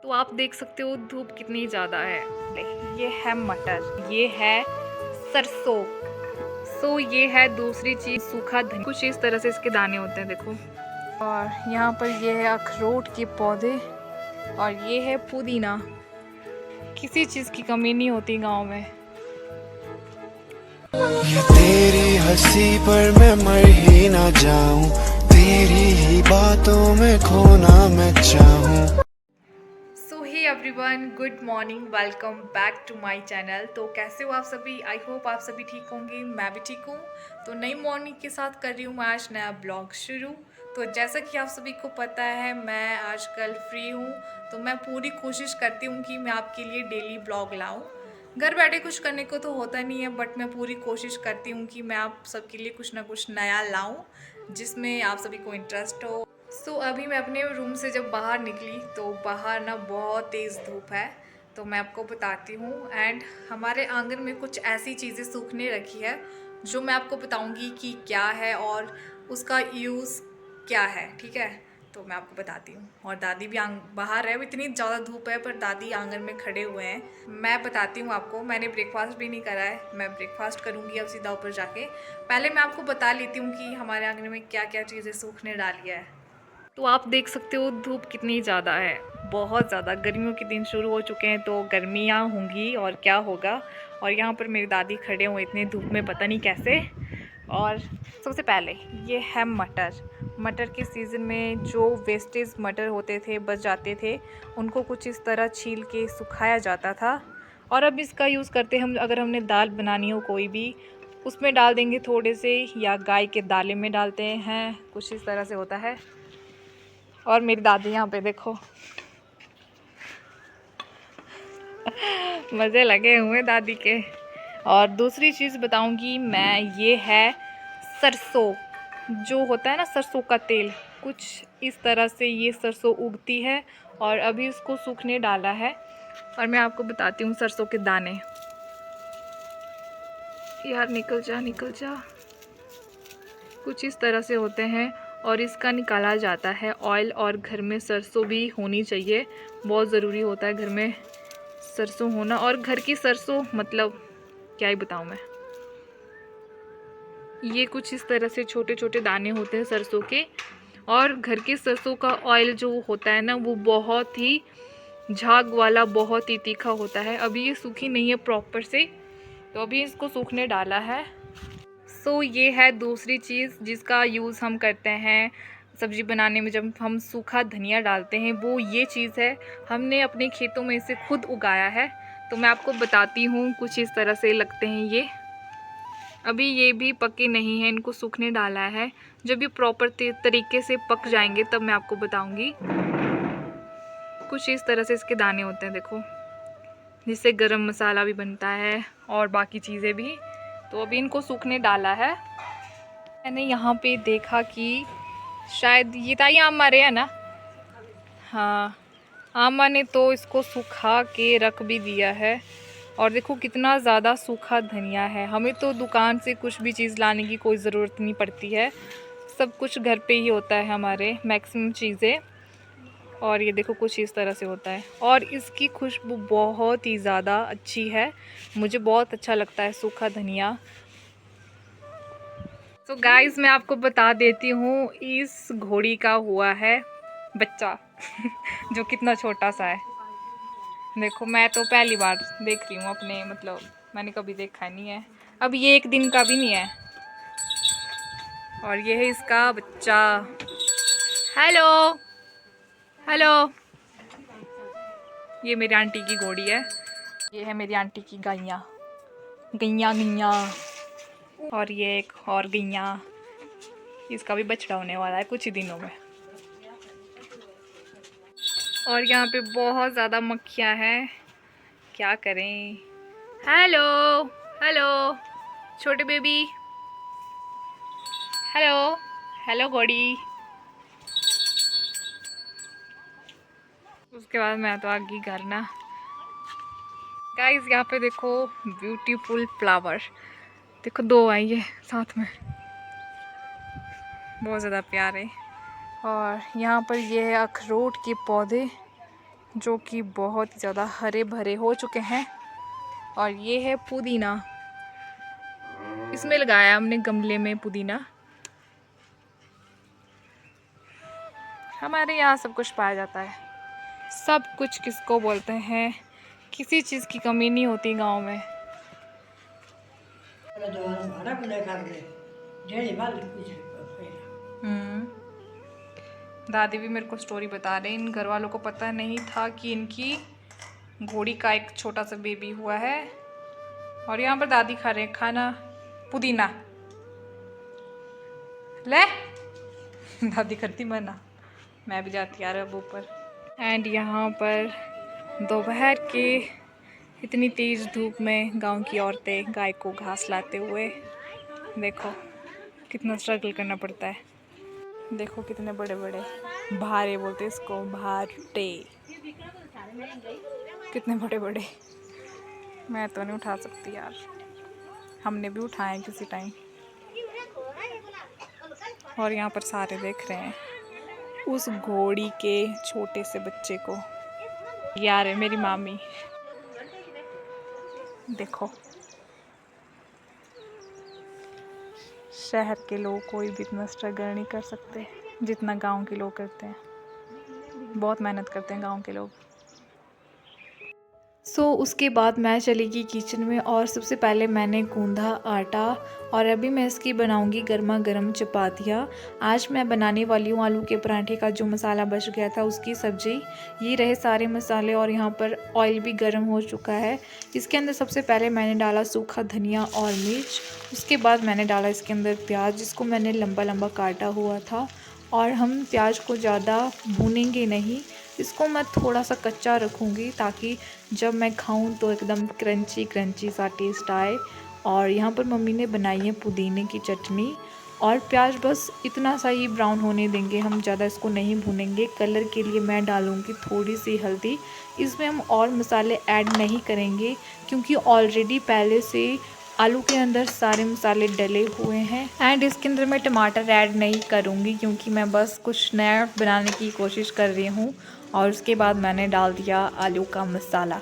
तो आप देख सकते हो धूप कितनी ज़्यादा है। ये है मटर, ये है सरसों। ये है दूसरी चीज़ सूखा धनिया, कुछ इस तरह से इसके दाने होते हैं देखो। और यहाँ पर ये है अखरोट के पौधे और ये है पुदीना। किसी चीज़ की कमी नहीं होती गांव में। तेरी हंसी पर मैं मर ही ना जाऊं, तेरी ही बातों में खोना मैं चाहूं। So hey everyone, good morning, welcome back to my channel. तो कैसे हो आप सभी? आई होप आप सभी ठीक होंगे, मैं भी ठीक हूँ। तो नई मॉर्निंग के साथ कर रही हूँ मैं आज नया ब्लॉग शुरू। तो जैसा कि आप सभी को पता है मैं आजकल फ्री हूँ, तो मैं पूरी कोशिश करती हूँ कि मैं आपके लिए डेली ब्लॉग लाऊँ। घर बैठे कुछ करने को तो होता नहीं है, बट मैं पूरी कोशिश करती हूँ कि मैं आप सबके लिए कुछ ना कुछ नया लाऊँ जिसमें आप सभी को इंटरेस्ट हो। अभी मैं अपने रूम से जब बाहर निकली तो बाहर ना बहुत तेज़ धूप है, तो मैं आपको बताती हूँ। एंड हमारे आंगन में कुछ ऐसी चीज़ें सूखने रखी है जो मैं आपको बताऊँगी कि क्या है और उसका यूज़ क्या है, ठीक है। तो मैं आपको बताती हूँ। और दादी भी बाहर है, इतनी ज़्यादा धूप है पर दादी आंगन में खड़े हुए हैं। मैं बताती हूँ आपको, मैंने ब्रेकफास्ट भी नहीं करा है, मैं ब्रेकफास्ट करूँगी अब सीधा ऊपर जाके। पहले मैं आपको बता लेती हूँ कि हमारे आंगन में क्या क्या चीज़ें सूखने डाली है। तो आप देख सकते हो धूप कितनी ज़्यादा है, बहुत ज़्यादा। गर्मियों के दिन शुरू हो चुके हैं तो गर्मियाँ होंगी और क्या होगा। और यहाँ पर मेरी दादी खड़े हुए इतनी धूप में, पता नहीं कैसे। और सबसे पहले ये है मटर। मटर के सीज़न में जो वेस्टेज मटर होते थे, बच जाते थे, उनको कुछ इस तरह छील के सुखाया जाता था। और अब इसका यूज़ करते हम, अगर हमने दाल बनानी हो कोई भी, उसमें डाल देंगे थोड़े से, या गाय के दाले में डालते हैं, कुछ इस तरह से होता है। और मेरी दादी यहाँ पे देखो मज़े लगे हुए दादी के। और दूसरी चीज़ बताऊंगी मैं, ये है सरसों। जो होता है ना सरसों का तेल, कुछ इस तरह से ये सरसों उगती है और अभी इसको सूखने डाला है। और मैं आपको बताती हूँ सरसों के दाने। यार निकल जा निकल जा। कुछ इस तरह से होते हैं और इसका निकाला जाता है ऑयल। और घर में सरसों भी होनी चाहिए, बहुत ज़रूरी होता है घर में सरसों होना। और घर की सरसों मतलब क्या ही बताऊँ मैं। ये कुछ इस तरह से छोटे छोटे दाने होते हैं सरसों के। और घर की सरसों का ऑयल जो होता है ना, वो बहुत ही झाग वाला, बहुत ही तीखा होता है। अभी ये सूखी नहीं है प्रॉपर से, तो अभी इसको सूखने डाला है। ये है दूसरी चीज़ जिसका यूज़ हम करते हैं सब्ज़ी बनाने में। जब हम सूखा धनिया डालते हैं, वो ये चीज़ है, हमने अपने खेतों में इसे खुद उगाया है। तो मैं आपको बताती हूँ, कुछ इस तरह से लगते हैं ये। अभी ये भी पके नहीं हैं, इनको सूखने डाला है। जब ये प्रॉपर तरीके से पक जाएंगे तब मैं आपको बताऊँगी। कुछ इस तरह से इसके दाने होते हैं देखो, जिससे गरम मसाला भी बनता है और बाकी चीज़ें भी। तो अभी इनको सूखने डाला है। मैंने यहाँ पे देखा कि शायद ये ताई आम मारे है ना, हाँ आमा ने तो इसको सुखा के रख भी दिया है। और देखो कितना ज़्यादा सूखा धनिया है। हमें तो दुकान से कुछ भी चीज़ लाने की कोई ज़रूरत नहीं पड़ती है, सब कुछ घर पे ही होता है हमारे मैक्सिमम चीज़ें। और ये देखो कुछ इस तरह से होता है और इसकी खुशबू बहुत ही ज़्यादा अच्छी है, मुझे बहुत अच्छा लगता है सूखा धनिया। तो गाइस मैं आपको बता देती हूँ, इस घोड़ी का हुआ है बच्चा जो कितना छोटा सा है। देखो मैं तो पहली बार देख रही हूँ अपने, मतलब मैंने कभी देखा नहीं है। अब ये एक दिन का भी नहीं है। और ये है इसका बच्चा। Hello hello. ये मेरी आंटी की घोड़ी है, ये है मेरी आंटी की गैया गैया गैया। और ये एक और गैया, इसका भी बछड़ा होने वाला है कुछ ही दिनों में। और यहाँ पे बहुत ज़्यादा मक्खियाँ हैं, क्या करें। हेलो हेलो छोटे बेबी, हेलो हेलो घोड़ी। उसके बाद मैं तो आ गई घर ना। गाइस यहाँ पे देखो ब्यूटीफुल फ्लावर, देखो दो आई है साथ में, बहुत ज़्यादा प्यारे। और यहाँ पर ये है अखरोट के पौधे जो कि बहुत ही ज़्यादा हरे भरे हो चुके हैं। और ये है पुदीना, इसमें लगाया हमने गमले में पुदीना। हमारे यहाँ सब कुछ पाया जाता है, सब कुछ किसको बोलते हैं, किसी चीज़ की कमी नहीं होती गांव में। दादी भी मेरे को स्टोरी बता रहे, इन घर वालों को पता नहीं था कि इनकी घोड़ी का एक छोटा सा बेबी हुआ है। और यहाँ पर दादी खा रहे हैं खाना, पुदीना ले दादी करती मना, मैं भी जाती यार अब ऊपर। एंड यहाँ पर दोपहर के इतनी तेज़ धूप में गांव की औरतें गाय को घास लाते हुए, देखो कितना स्ट्रगल करना पड़ता है। देखो कितने बड़े बड़े भारे बोलते हैं इसको, भाटे, कितने बड़े बड़े। मैं तो नहीं उठा सकती यार, हमने भी उठाए किसी टाइम। और यहाँ पर सारे देख रहे हैं उस घोड़ी के छोटे से बच्चे को। यार है मेरी मामी, देखो शहर के लोग कोई भी इतना स्ट्रगल नहीं कर सकते जितना गांव के लोग करते हैं। बहुत मेहनत करते हैं गांव के लोग। उसके बाद मैं चली गई किचन में और सबसे पहले मैंने गूंधा आटा और अभी मैं इसकी बनाऊंगी गर्मा गर्म चपातियाँ। आज मैं बनाने वाली हूँ आलू के पराठे का जो मसाला बच गया था उसकी सब्ज़ी। ये रहे सारे मसाले और यहाँ पर ऑयल भी गर्म हो चुका है। इसके अंदर सबसे पहले मैंने डाला सूखा धनिया और मिर्च। उसके बाद मैंने डाला इसके अंदर प्याज, जिसको मैंने लंबा लंबा काटा हुआ था। और हम प्याज को ज़्यादा भूनेंगे नहीं, इसको मैं थोड़ा सा कच्चा रखूँगी ताकि जब मैं खाऊं तो एकदम क्रंची क्रंची सा टेस्ट आए। और यहाँ पर मम्मी ने बनाई है पुदीने की चटनी। और प्याज बस इतना सा ही ब्राउन होने देंगे, हम ज़्यादा इसको नहीं भूनेंगे। कलर के लिए मैं डालूँगी थोड़ी सी हल्दी। इसमें हम और मसाले ऐड नहीं करेंगे क्योंकि ऑलरेडी पहले से आलू के अंदर सारे मसाले डले हुए हैं। एंड इसके अंदर मैं टमाटर ऐड नहीं करूँगी क्योंकि मैं बस कुछ नया बनाने की कोशिश कर रही हूँ। और उसके बाद मैंने डाल दिया आलू का मसाला।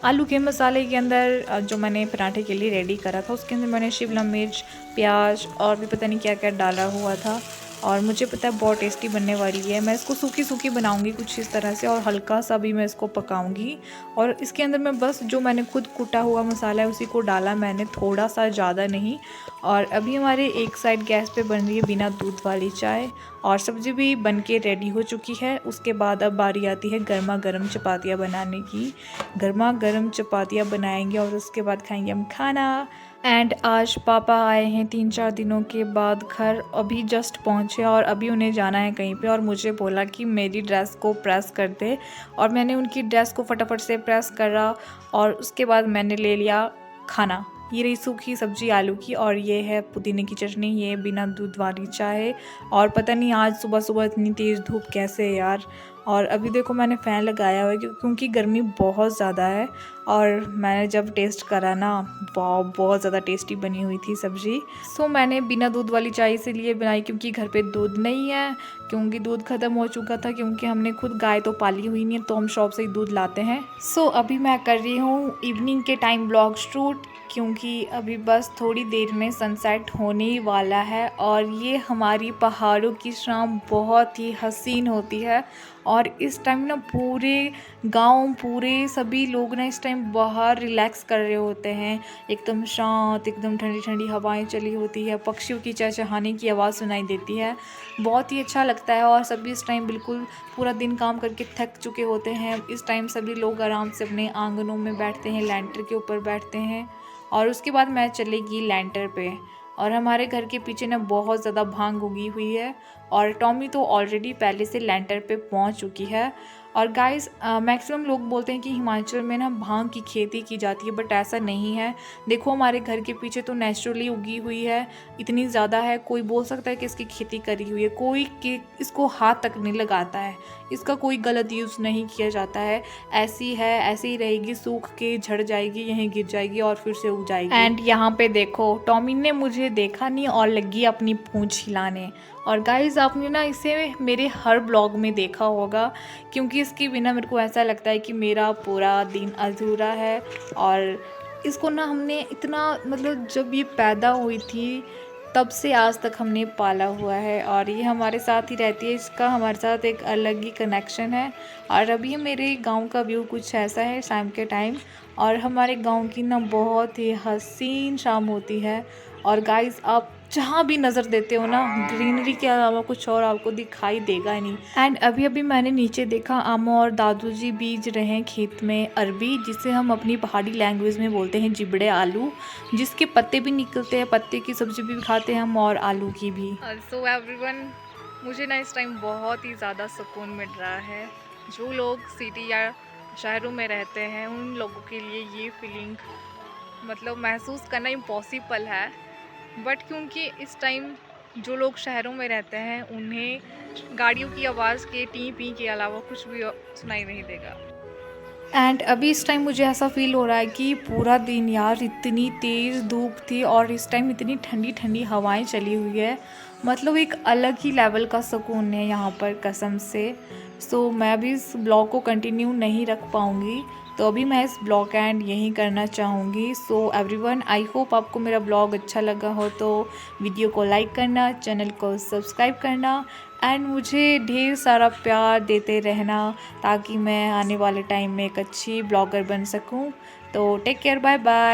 आलू के मसाले के अंदर जो मैंने पराठे के लिए रेडी करा था उसके अंदर मैंने शिमला मिर्च, प्याज और भी पता नहीं क्या क्या डाला हुआ था। और मुझे पता है बहुत टेस्टी बनने वाली है। मैं इसको सूखी सूखी बनाऊंगी कुछ इस तरह से और हल्का सा भी मैं इसको पकाऊंगी। और इसके अंदर मैं बस जो मैंने खुद कूटा हुआ मसाला है उसी को डाला मैंने, थोड़ा सा, ज़्यादा नहीं। और अभी हमारे एक साइड गैस पे बन रही है बिना दूध वाली चाय और सब्ज़ी भी बन के रेडी हो चुकी है। उसके बाद अब बारी आती है गर्मा गर्म चपातियाँ बनाने की। गर्मा गर्म चपातियाँ बनाएंगे और उसके बाद खाएंगे हम खाना। एंड आज पापा आए हैं 3-4 दिनों के बाद घर, अभी जस्ट पहुँचे और अभी उन्हें जाना है कहीं पे। और मुझे बोला कि मेरी ड्रेस को प्रेस कर दे और मैंने उनकी ड्रेस को फटाफट से प्रेस करा। और उसके बाद मैंने ले लिया खाना। ये रही सूखी सब्जी आलू की और ये है पुदीने की चटनी, ये बिना दूध वाली चाय। और पता नहीं आज सुबह सुबह इतनी तेज़ धूप कैसे है यार। और अभी देखो मैंने फ़ैन लगाया हुआ है क्योंकि गर्मी बहुत ज़्यादा है। और मैंने जब टेस्ट करा ना, वाह बहुत ज़्यादा टेस्टी बनी हुई थी सब्ज़ी। मैंने बिना दूध वाली चाय इसीलिए बनाई क्योंकि घर पे दूध नहीं है, क्योंकि दूध ख़त्म हो चुका था, क्योंकि हमने खुद गाय तो पाली हुई नहीं है तो हम शॉप से ही दूध लाते हैं। अभी मैं कर रही हूँ इवनिंग के टाइम ब्लॉग शूट क्योंकि अभी बस थोड़ी देर में सनसेट होने ही वाला है। और ये हमारी पहाड़ों की शाम बहुत ही हसीन होती है। और इस टाइम ना पूरे गांव, पूरे सभी लोग ना इस टाइम बाहर रिलैक्स कर रहे होते हैं। एकदम शांत, एकदम ठंडी ठंडी हवाएं चली होती है, पक्षियों की चहचहाने की आवाज़ सुनाई देती है, बहुत ही अच्छा लगता है। और सभी इस टाइम बिल्कुल पूरा दिन काम करके थक चुके होते हैं। इस टाइम सभी लोग आराम से अपने आंगनों में बैठते हैं, लैंटर के ऊपर बैठते हैं। और उसके बाद मैं चलेगी लैंटर पे। और हमारे घर के पीछे ना बहुत ज़्यादा भांग उगी हुई है और टॉमी तो ऑलरेडी पहले से लैंटर पे पहुंच चुकी है। और गाइस मैक्सिमम लोग बोलते हैं कि हिमाचल में ना भांग की खेती की जाती है, बट ऐसा नहीं है। देखो हमारे घर के पीछे तो नेचुरली उगी हुई है, इतनी ज़्यादा है, कोई बोल सकता है कि इसकी खेती करी हुई है, कोई कि इसको हाथ तक नहीं लगाता है, इसका कोई गलत यूज़ नहीं किया जाता है। ऐसी है, ऐसे ही रहेगी, सूख के झड़ जाएगी, यहीं गिर जाएगी और फिर से उग जाएगी। एंड यहाँ पे देखो टॉमी ने मुझे देखा नहीं और लगी अपनी पूंछ हिलाने। और गाइज़ आपने ना इसे मेरे हर ब्लॉग में देखा होगा, क्योंकि इसके बिना मेरे को ऐसा लगता है कि मेरा पूरा दिन अधूरा है। और इसको ना हमने इतना मतलब जब ये पैदा हुई थी तब से आज तक हमने पाला हुआ है और ये हमारे साथ ही रहती है। इसका हमारे साथ एक अलग ही कनेक्शन है। और अभी मेरे गांव का व्यू कुछ ऐसा है शाम के टाइम, और हमारे गांव की ना बहुत ही हसीन शाम होती है। और गाइस आप जहाँ भी नज़र देते हो ना, ग्रीनरी के अलावा कुछ और आपको दिखाई देगा नहीं। एंड अभी अभी मैंने नीचे देखा अम्मा और दादू जी बीज रहे हैं खेत में अरबी, जिसे हम अपनी पहाड़ी लैंग्वेज में बोलते हैं जिबड़े आलू, जिसके पत्ते भी निकलते हैं, पत्ते की सब्जी भी खाते हैं हम और आलू की भी। सो एवरीवन, मुझे ना इस टाइम बहुत ही ज़्यादा सुकून मिल रहा है। जो लोग सिटी या शहरों में रहते हैं उन लोगों के लिए ये फीलिंग मतलब महसूस करना इम्पॉसिबल है। बट क्योंकि इस टाइम जो लोग शहरों में रहते हैं उन्हें गाड़ियों की आवाज़ के टी पी के अलावा कुछ भी सुनाई नहीं देगा। एंड अभी इस टाइम मुझे ऐसा फील हो रहा है कि पूरा दिन यार इतनी तेज़ धूप थी और इस टाइम इतनी ठंडी ठंडी हवाएं चली हुई है, मतलब एक अलग ही लेवल का सुकून है यहाँ पर कसम से। सो मैं भी इस ब्लॉग को कंटिन्यू नहीं रख पाऊँगी, तो अभी मैं इस ब्लॉग का एंड यहीं करना चाहूँगी। सो एवरीवन, आई होप आपको मेरा ब्लॉग अच्छा लगा हो तो वीडियो को लाइक करना, चैनल को सब्सक्राइब करना एंड मुझे ढेर सारा प्यार देते रहना, ताकि मैं आने वाले टाइम में एक अच्छी ब्लॉगर बन सकूं। तो टेक केयर, बाय बाय।